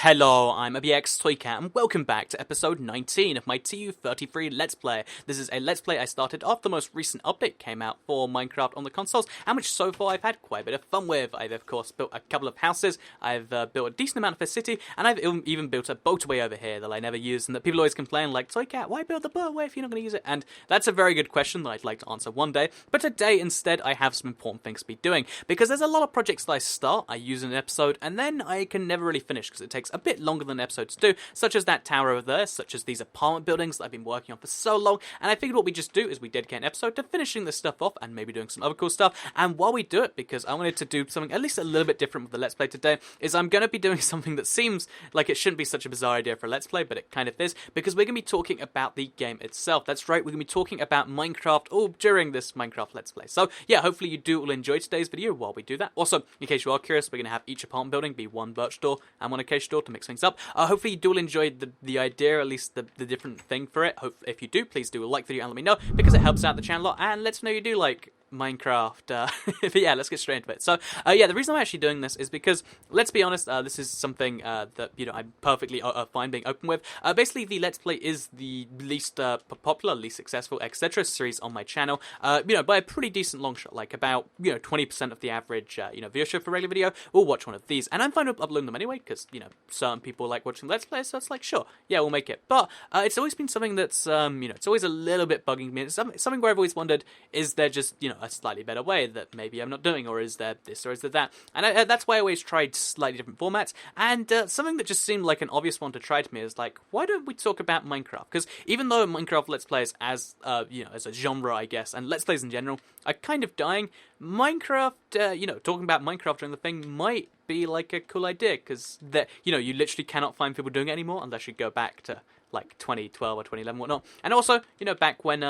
Hello, I'm ABX Toycat, and welcome back to episode 19 of my TU33 Let's Play. This is a Let's Play I started after the most recent update came out for Minecraft on the consoles, and which so far I've had quite a bit of fun with. I've of course built a couple of houses, I've built a decent amount of a city, and I've even built a boatway over here that I never use, and that people always complain like, Toycat, why build the boatway if you're not going to use it? And that's a very good question that I'd like to answer one day, but today instead I have some important things to be doing, because there's a lot of projects that I start, I use in an episode, and then I can never really finish because it takes a bit longer than episodes do, such as that tower over there, such as these apartment buildings that I've been working on for so long, and I figured what we just do is we dedicate an episode to finishing this stuff off and maybe doing some other cool stuff. And while we do it, because I wanted to do something at least a little bit different with the Let's Play today, is I'm going to be doing something that seems like it shouldn't be such a bizarre idea for a Let's Play, but it kind of is, because we're going to be talking about the game itself. That's right, we're going to be talking about Minecraft all during this Minecraft Let's Play. So yeah, hopefully you do all enjoy today's video while we do that. Also, in case you are curious, we're going to have each apartment building be one birch door and one acacia door to mix things up. Hopefully you do all enjoy the idea, at least the different thing for it. If you do, please do like the video and let me know, because it helps out the channel a lot and lets me know you do like Minecraft. But yeah, let's get straight into it. So yeah, the reason I'm actually doing this is because, let's be honest, this is something that, you know, I'm perfectly fine being open with. Basically, the Let's Play is the least popular, least successful, etc. series on my channel, you know, by a pretty decent long shot. Like about, you know, 20% of the average, you know, viewership for a regular video will watch one of these, and I'm fine with uploading them anyway, because, you know, certain people like watching Let's Play, so it's like, sure, yeah, we'll make it. But it's always been something that's, you know, it's always a little bit bugging me. It's something where I've always wondered, is there just, you know, a slightly better way that maybe I'm not doing, or is there this, or is there that? And that's why I always tried slightly different formats, and something that just seemed like an obvious one to try to me is like, why don't we talk about Minecraft? Because even though Minecraft Let's Plays as, you know, as a genre, I guess, and Let's Plays in general are kind of dying, Minecraft, you know, talking about Minecraft during the thing might be like a cool idea, because, you know, you literally cannot find people doing it anymore unless you go back to like 2012 or 2011, whatnot. And also, you know, back when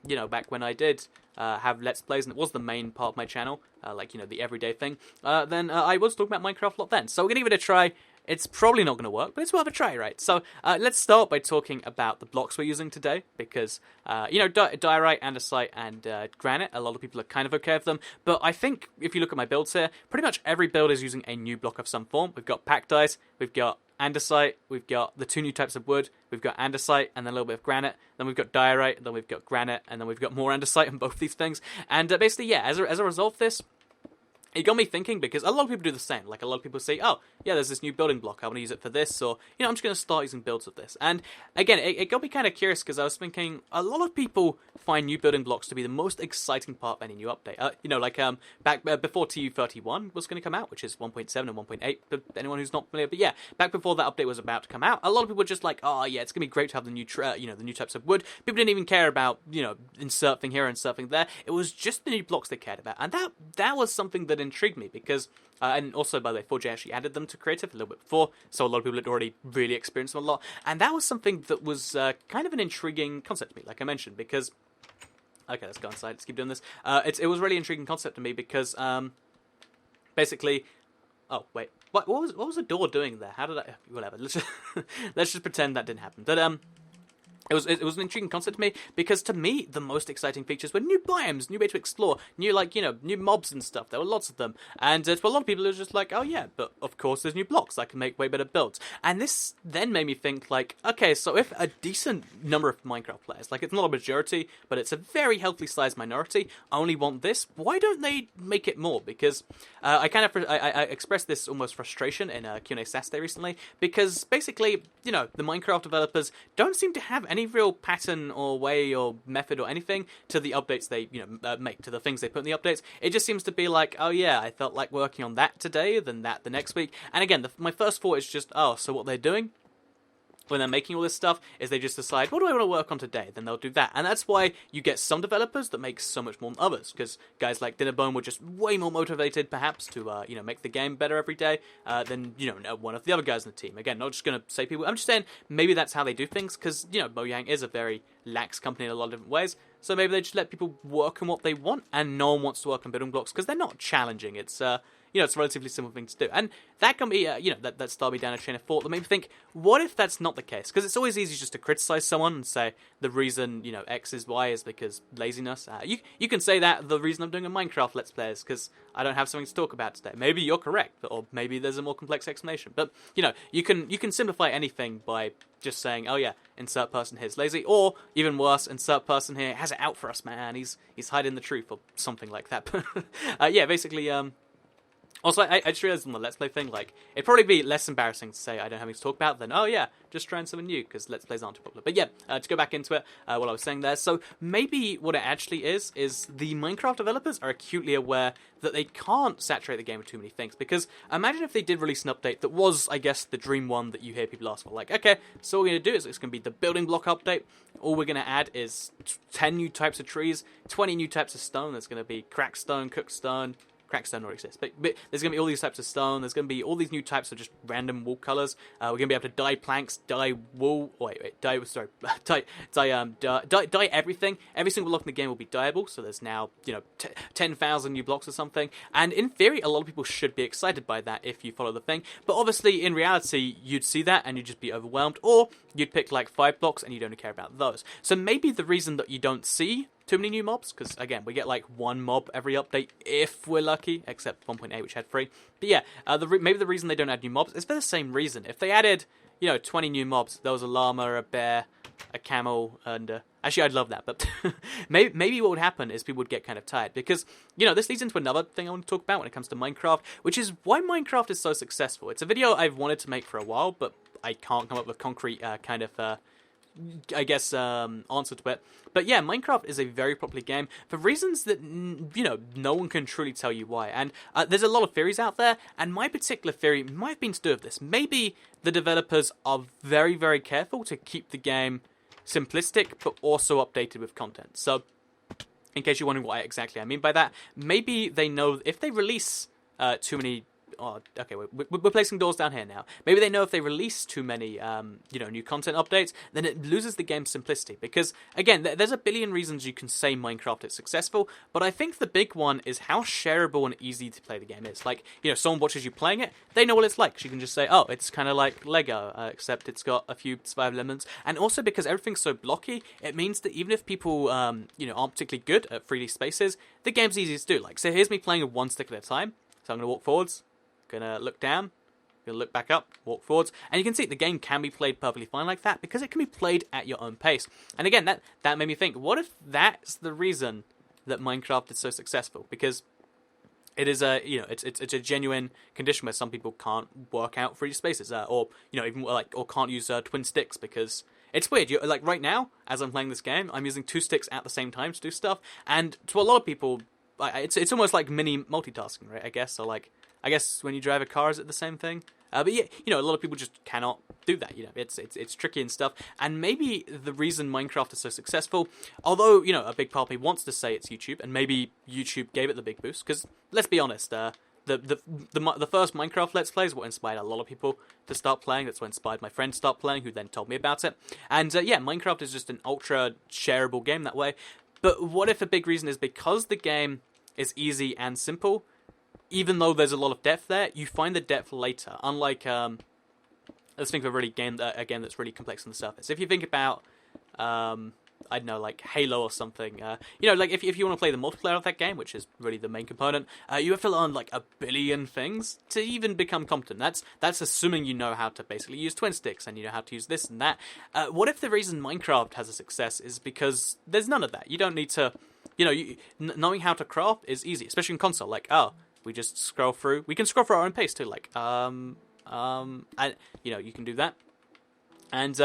you know, back when I did have Let's Plays, and it was the main part of my channel, like, you know, the everyday thing, then I was talking about Minecraft a lot then. So we're gonna give it a try. It's probably not going to work, but it's worth a try, right? So let's start by talking about the blocks we're using today, because, you know, diorite, andesite, and granite, a lot of people are kind of okay with them, but I think if you look at my builds here, pretty much every build is using a new block of some form. We've got packed ice, we've got andesite, we've got the two new types of wood, we've got andesite, and then a little bit of granite, then we've got diorite, then we've got granite, and then we've got more andesite on both these things. And basically, yeah, as a result of this, it got me thinking, because a lot of people do the same. Like, a lot of people say, oh, yeah, there's this new building block, I want to use it for this, or, you know, I'm just going to start using builds of this. And, again, it got me kind of curious, because I was thinking, a lot of people find new building blocks to be the most exciting part of any new update. You know, like, back before TU31 was going to come out, which is 1.7 and 1.8, for anyone who's not familiar, but yeah, back before that update was about to come out, a lot of people were just like, oh, yeah, it's going to be great to have the new, you know, the new types of wood. People didn't even care about, you know, insert thing here, insert thing there. It was just the new blocks they cared about, and that was something that intrigued me, because and also, by the way, 4J actually added them to Creative a little bit before, so a lot of people had already really experienced them a lot, and that was something that was kind of an intriguing concept to me, like I mentioned, because, okay, let's go inside, let's keep doing this. It was a really intriguing concept to me, because, basically, oh, wait, what was the door doing there? How did I, whatever, let's just pretend that didn't happen, but, It was an intriguing concept to me, because to me, the most exciting features were new biomes, new way to explore, new, like, you know, new mobs and stuff. There were lots of them. And for a lot of people, it was just like, oh yeah, but of course there's new blocks that can make way better builds. And this then made me think, like, okay, so if a decent number of Minecraft players, like, it's not a majority, but it's a very healthily sized minority, only want this, why don't they make it more? Because I expressed this almost frustration in a Q&A Saturday recently, because basically, you know, the Minecraft developers don't seem to have any real pattern or way or method or anything to the updates they, you know, make, to the things they put in the updates. It just seems to be like, oh yeah, I felt like working on that today, then that the next week. And again, my first thought is just, oh, so what they're doing when they're making all this stuff is they just decide, what do I want to work on today? Then they'll do that. And that's why you get some developers that make so much more than others, because guys like Dinnerbone were just way more motivated, perhaps, to, you know, make the game better every day than, you know, one of the other guys in the team. Again, not just going to say people, I'm just saying maybe that's how they do things, because, you know, Mojang is a very lax company in a lot of different ways, so maybe they just let people work on what they want, and no one wants to work on building blocks, because they're not challenging. It's, it's a relatively simple thing to do. And that can be, that started me down a chain of thought that made me think, what if that's not the case? Because it's always easy just to criticize someone and say the reason, X is Y is because laziness. You can say that the reason I'm doing a Minecraft Let's Play is because I don't have something to talk about today. Maybe you're correct, or maybe there's a more complex explanation. But, you can simplify anything by just saying, oh yeah, insert person here's lazy, or even worse, insert person here has it out for us, man. He's hiding the truth, or something like that. Basically, also, I just realized on the Let's Play thing, it'd probably be less embarrassing to say I don't have anything to talk about than, oh yeah, just trying something new, because Let's Plays aren't too popular. But yeah, to go back into it, what I was saying there, so maybe what it actually is the Minecraft developers are acutely aware that they can't saturate the game with too many things, because imagine if they did release an update that was, I guess, the dream one that you hear people ask for. Okay, so what we're going to do is it's going to be the building block update. All we're going to add is 10 new types of trees, 20 new types of stone. There's going to be cracked stone, cooked stone. Crackstone already exists, but there's going to be all these types of stone, there's going to be all these new types of just random wool colours, we're going to be able to dye planks, dye wool, dye everything. Every single block in the game will be dyeable, so there's now, 10,000 new blocks or something, and in theory, a lot of people should be excited by that if you follow the thing, but obviously, in reality, you'd see that and you'd just be overwhelmed, or you'd pick 5 blocks and you'd only care about those. So maybe the reason that you don't see too many new mobs, because again, we get 1 mob every update if we're lucky, except 1.8 which had 3. But yeah, maybe the reason they don't add new mobs is for the same reason. If they added, 20 new mobs, there was a llama, a bear, a camel, and actually I'd love that, but maybe what would happen is people would get kind of tired, because, this leads into another thing I want to talk about when it comes to Minecraft, which is why Minecraft is so successful. It's a video I've wanted to make for a while, but I can't come up with a concrete answer to it. But yeah, Minecraft is a very popular game for reasons that, no one can truly tell you why. And there's a lot of theories out there, and my particular theory might have been to do with this. Maybe the developers are very, very careful to keep the game simplistic, but also updated with content. So, in case you're wondering what exactly I mean by that, maybe they know if they release too many... Oh, okay, we're placing doors down here now. Maybe they know if they release too many, new content updates, then it loses the game's simplicity. Because, again, there's a billion reasons you can say Minecraft is successful, but I think the big one is how shareable and easy to play the game is. Someone watches you playing it, they know what it's like. So you can just say, oh, it's kind of like Lego, except it's got a few survival elements. And also, because everything's so blocky, it means that even if people, aren't particularly good at 3D spaces, the game's easy to do. So here's me playing with 1 stick at a time. So I'm going to walk forwards. Gonna look down, gonna look back up, walk forwards, and you can see the game can be played perfectly fine like that because it can be played at your own pace. And again, that made me think, what if that's the reason that Minecraft is so successful? Because it is it's a genuine condition where some people can't work out 3D spaces, or can't use twin sticks because it's weird. Right now, as I'm playing this game, I'm using 2 sticks at the same time to do stuff, and to a lot of people, it's almost like mini multitasking, right? I guess so. I guess when you drive a car, is it the same thing? But yeah, a lot of people just cannot do that. It's tricky and stuff. And maybe the reason Minecraft is so successful, although a big part of me wants to say it's YouTube, and maybe YouTube gave it the big boost. Because let's be honest, the first Minecraft Let's Play is what inspired a lot of people to start playing. That's what inspired my friend to start playing, who then told me about it. And yeah, Minecraft is just an ultra shareable game that way. But what if a big reason is because the game is easy and simple? Even though there's a lot of depth there, you find the depth later. Unlike, let's think of a game that's really complex on the surface. If you think about, I don't know, Halo or something, if you want to play the multiplayer of that game, which is really the main component, you have to learn, a billion things to even become competent. That's assuming you know how to basically use twin sticks, and you know how to use this and that. What if the reason Minecraft has a success is because there's none of that? You don't need to, knowing how to craft is easy, especially in console, we just scroll through. We can scroll through our own pace too, and you can do that. And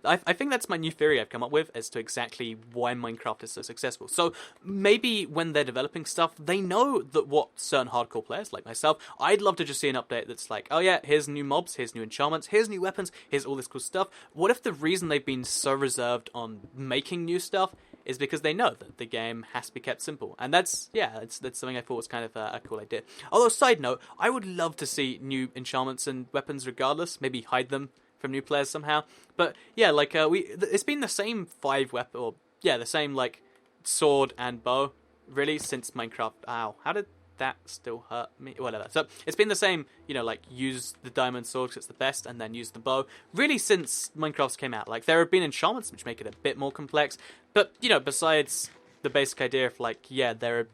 I think that's my new theory I've come up with as to exactly why Minecraft is so successful. So maybe when they're developing stuff, they know that what certain hardcore players like myself, I'd love to just see an update that's oh yeah, here's new mobs, here's new enchantments, here's new weapons, here's all this cool stuff. What if the reason they've been so reserved on making new stuff is because they know that the game has to be kept simple? And that's something I thought was kind of a cool idea. Although, side note, I would love to see new enchantments and weapons regardless, maybe hide them from new players somehow. But yeah, it's been the same 5 the same sword and bow really since Minecraft. Ow, how did that still hurt me? Whatever. So it's been the same, like use the diamond sword because it's the best, and then use the bow. Really, since Minecraft came out, like there have been enchantments which make it a bit more complex. But besides the basic idea of like, yeah, there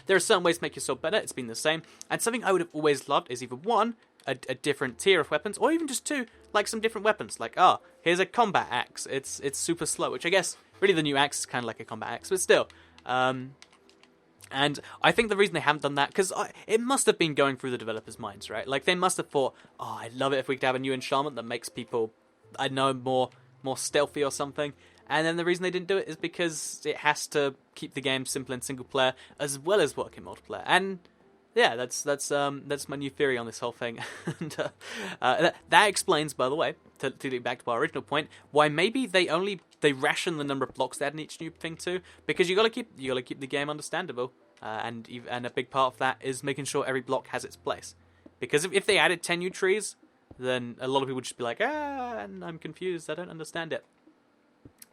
are certain ways to make your sword better. It's been the same, and something I would have always loved is either one, a different tier of weapons, or even just two, like some different weapons. Like, here's a combat axe. It's super slow, which I guess really the new axe is kind of like a combat axe, but still. And I think the reason they haven't done that, because it must have been going through the developers' minds, right? Like, they must have thought, I'd love it if we could have a new enchantment that makes people, I know, more stealthy or something. And then the reason they didn't do it is because it has to keep the game simple in single player as well as work in multiplayer. And yeah, that's my new theory on this whole thing. And that explains, by the way, to get back to our original point, why maybe they ration the number of blocks they add in each new thing too, because you gotta keep the game understandable, and a big part of that is making sure every block has its place. Because if they added 10 new trees, then a lot of people would just be like, I'm confused, I don't understand it.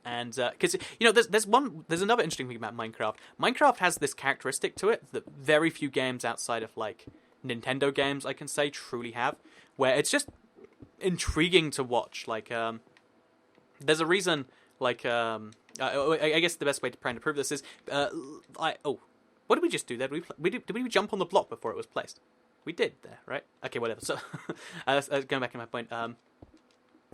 And because there's another interesting thing about Minecraft. Minecraft has this characteristic to it that very few games outside of like Nintendo games, I can say, truly have, where it's just intriguing to watch. Like, there's a reason. Like, I guess the best way to try and prove this is, what did we just do there? Did we jump on the block before it was placed? We did there, right? Okay, whatever. So, going back to my point.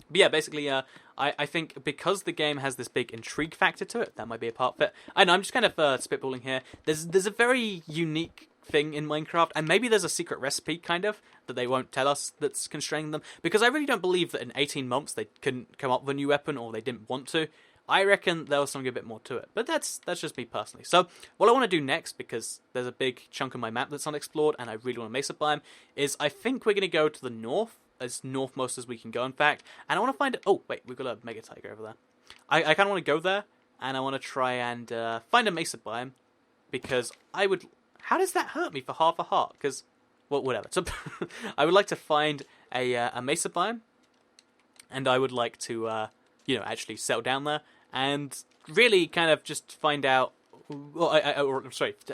But yeah, basically, I think because the game has this big intrigue factor to it, that might be a part of it. I know, I'm just kind of spitballing here. There's a very unique thing in Minecraft, and maybe there's a secret recipe, kind of, that they won't tell us that's constraining them. Because I really don't believe that in 18 months they couldn't come up with a new weapon, or they didn't want to. I reckon there was something a bit more to it. But that's just me personally. So, what I want to do next, because there's a big chunk of my map that's unexplored, and I really want to Mesa biome, is I think we're going to go to the north, as northmost as we can go, in fact. And I want to find... Oh, wait, we've got a Mega Tiger over there. I kind of want to go there, and I want to try and find a Mesa biome, because I would... How does that hurt me for half a heart? Because, well, whatever. So, I would like to find a Mesa biome, and I would like to, actually settle down there, and really kind of just find out... Well,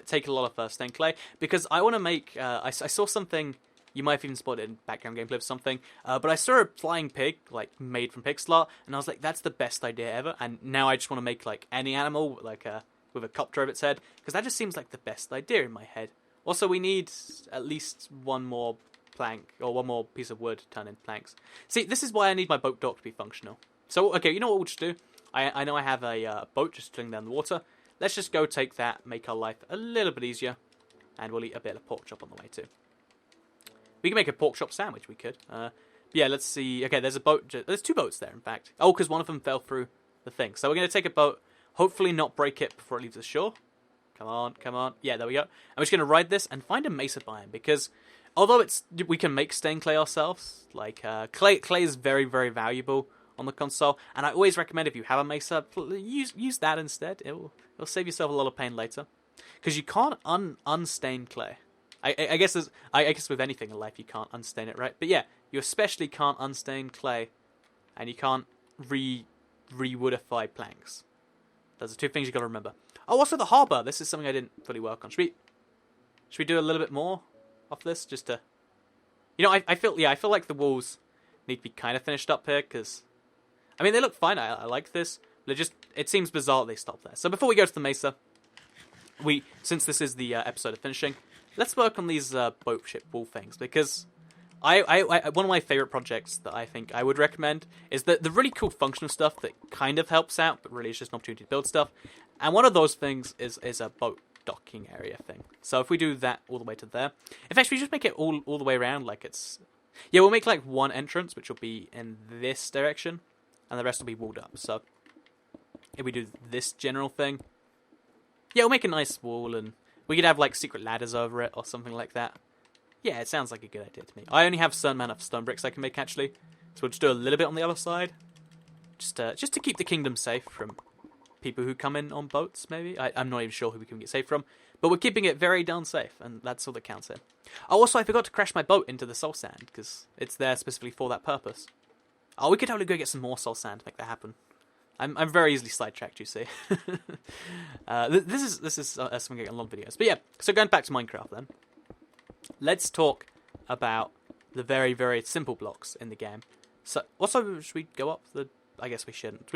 take a lot of stained clay, because I want to make... I saw something... You might have even spotted it in background gameplay of something. But I saw a flying pig, like, made from pixel art, and I was like, that's the best idea ever. And now I just want to make, like, any animal, like, with a copter of its head, because that just seems like the best idea in my head. Also, we need at least one more plank, or one more piece of wood turned into planks. See, this is why I need my boat dock to be functional. So, okay, you know what we'll just do? I know I have a boat just sitting down the water. Let's just go take that, make our life a little bit easier, and we'll eat a bit of pork chop on the way too. We can make a pork chop sandwich, we could. Yeah, let's see. Okay, there's a boat. There's two boats there, in fact. Oh, because one of them fell through the thing. So we're going to take a boat, hopefully not break it before it leaves the shore. Come on, come on. Yeah, there we go. I'm just going to ride this and find a Mesa biome, because although we can make stained clay ourselves, like, clay is very, very valuable on the console, and I always recommend if you have a Mesa, use that instead. It'll save yourself a lot of pain later. Because you can't unstain clay. I guess with anything in life you can't unstain it, right? But yeah, you especially can't unstain clay, and you can't re-woodify planks. Those are two things you got to remember. Oh, also the harbour. This is something I didn't fully work on. Should we do a little bit more of this, just to... I feel like the walls need to be kind of finished up here, because I mean they look fine. I like this, but it seems bizarre that they stop there. So before we go to the Mesa, since this is the episode of finishing, let's work on these boat ship wall things, because I one of my favourite projects that I think I would recommend is the really cool functional stuff that kind of helps out, but really is just an opportunity to build stuff. And one of those things is a boat docking area thing. So if we do that all the way to there, in fact, we just make it all the way around, like it's... Yeah, we'll make like one entrance, which will be in this direction, and the rest will be walled up. So if we do this general thing, yeah, we'll make a nice wall, and we could have like secret ladders over it or something like that. Yeah, it sounds like a good idea to me. I only have a certain amount of stone bricks I can make, actually, so we'll just do a little bit on the other side, just to keep the kingdom safe from people who come in on boats, maybe? I'm not even sure who we can get safe from, but we're keeping it very darn safe, and that's all that counts here. Oh, also, I forgot to crash my boat into the soul sand, because it's there specifically for that purpose. Oh, we could totally go get some more soul sand to make that happen. I'm very easily sidetracked, you see. This is something I get in a lot of videos. But yeah, so going back to Minecraft then. let's talk about the very, very simple blocks in the game. So, also, should we go up the... I guess we shouldn't.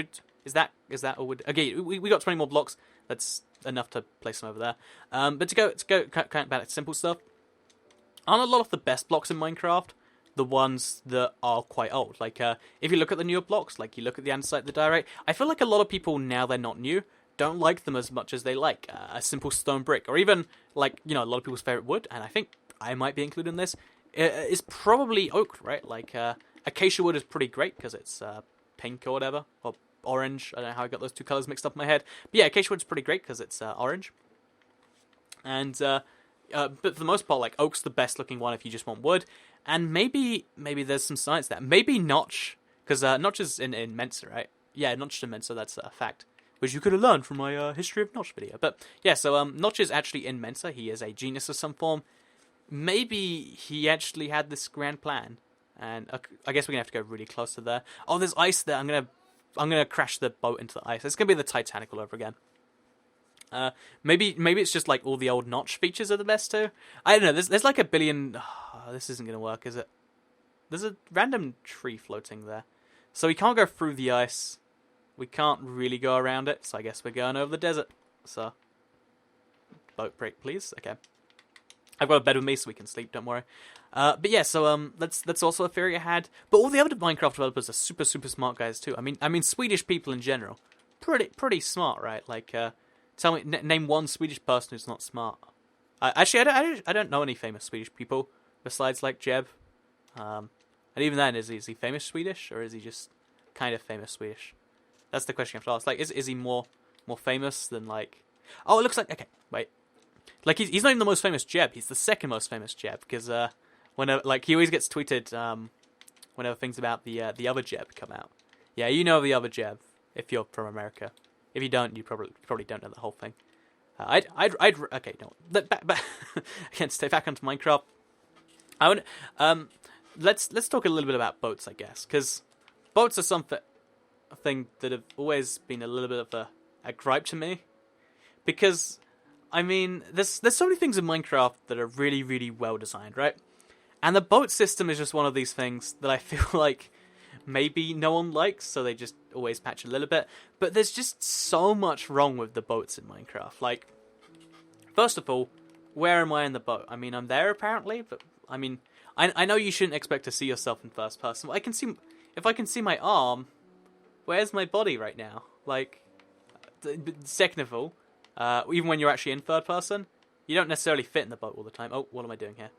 Is that or would... Okay, we got 20 more blocks. That's enough to place them over there. But to go kind about simple stuff, aren't a lot of the best blocks in Minecraft the ones that are quite old? Like, if you look at the newer blocks, like you look at the andesite, the diorite, I feel like a lot of people, now they're not new, don't like them as much as they like a simple stone brick, or even, like, you know, a lot of people's favorite wood, and I think I might be included in this, is probably oak, right? Like, acacia wood is pretty great because it's pink or whatever, or orange. I don't know how I got those two colors mixed up in my head. But yeah, acacia wood's pretty great because it's orange. And but for the most part, like, oak's the best looking one if you just want wood. And maybe there's some science there. Maybe Notch, because Notch is in Mensa, right? Yeah, Notch is in Mensa, that's a fact. Which you could have learned from my History of Notch video. But yeah, so Notch is actually in Mensa. He is a genius of some form. Maybe he actually had this grand plan. And I guess we're gonna have to go really close to there. Oh, there's ice there. I'm gonna crash the boat into the ice. It's gonna be the Titanic all over again. Maybe it's just like all the old Notch features are the best too. I don't know. There's like a billion. Oh, this isn't gonna work, is it? There's a random tree floating there, so we can't go through the ice. We can't really go around it, so I guess we're going over the desert. So, boat break, please. Okay. I've got a bed with me so we can sleep, don't worry. But yeah, so that's also a theory I had. But all the other Minecraft developers are super, super smart guys too. I mean Swedish people in general. Pretty smart, right? Like, tell me, name one Swedish person who's not smart. Actually, I don't know any famous Swedish people besides, like, Jeb. And even then, is he famous Swedish, or is he just kind of famous Swedish? That's the question you have to ask. Like, is he more famous than, like... Oh, it looks like... Okay, wait. Like, he's not even the most famous Jeb. He's the second most famous Jeb, because whenever, like, he always gets tweeted whenever things about the other Jeb come out. Yeah, you know the other Jeb if you're from America. If you don't, you probably don't know the whole thing. I'd okay, no. Back again, stay back onto Minecraft. I would let's talk a little bit about boats, I guess, because boats are something that have always been a little bit of a gripe to me, because I mean, there's so many things in Minecraft that are really, really well designed, right? And the boat system is just one of these things that I feel like maybe no one likes, so they just always patch a little bit. But there's just so much wrong with the boats in Minecraft. Like, first of all, where am I in the boat? I mean, I'm there apparently, but I mean, I know you shouldn't expect to see yourself in first person. If I can see my arm, where's my body right now? Like, second of all, even when you're actually in third person, you don't necessarily fit in the boat all the time. Oh, what am I doing here?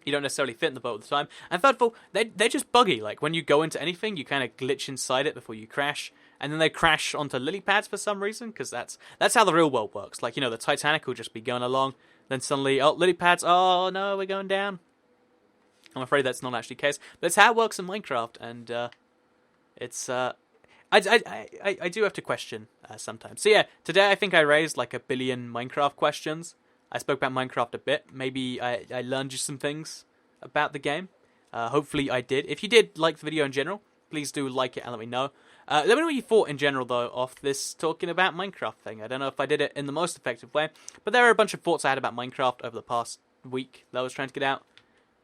You don't necessarily fit in the boat all the time. And third of all, they're just buggy. Like, when you go into anything, you kind of glitch inside it before you crash. And then they crash onto lily pads for some reason, because that's how the real world works. Like, you know, the Titanic will just be going along, then suddenly, oh, lily pads, oh no, we're going down. I'm afraid that's not actually the case. But it's how it works in Minecraft, and it's... I do have to question sometimes. So yeah, today I think I raised like 1 billion Minecraft questions. I spoke about Minecraft a bit. Maybe I learned you some things about the game. Hopefully I did. If you did like the video in general, please do like it and let me know. Let me know what you thought in general, though, of this talking about Minecraft thing. I don't know if I did it in the most effective way, but there are a bunch of thoughts I had about Minecraft over the past week that I was trying to get out.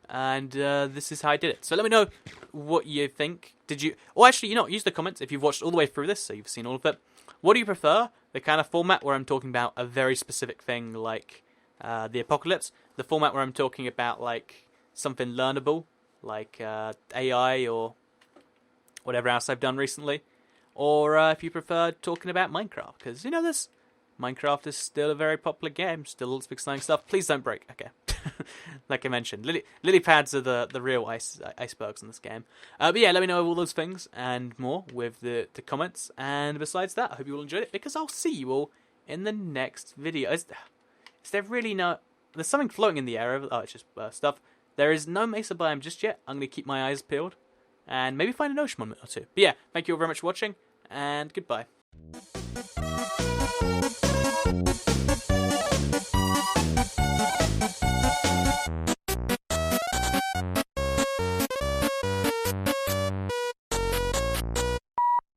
And this is how I did it. So let me know what you think. Did you... Or actually, you know, use the comments if you've watched all the way through this, so you've seen all of it. What do you prefer? The kind of format where I'm talking about a very specific thing like the apocalypse? The format where I'm talking about, like, something learnable, like AI or whatever else I've done recently? Or if you prefer talking about Minecraft, because, you know, Minecraft is still a very popular game, still lots of exciting stuff. Please don't break. Okay. Like I mentioned, lily pads are the real icebergs in this game. But yeah, let me know all those things and more with the comments. And besides that, I hope you all enjoyed it, because I'll see you all in the next video. Is there really no... There's something floating in the air. Oh, it's just stuff. There is no mesa biome just yet. I'm going to keep my eyes peeled and maybe find an ocean moment or two. But yeah, thank you all very much for watching, and goodbye.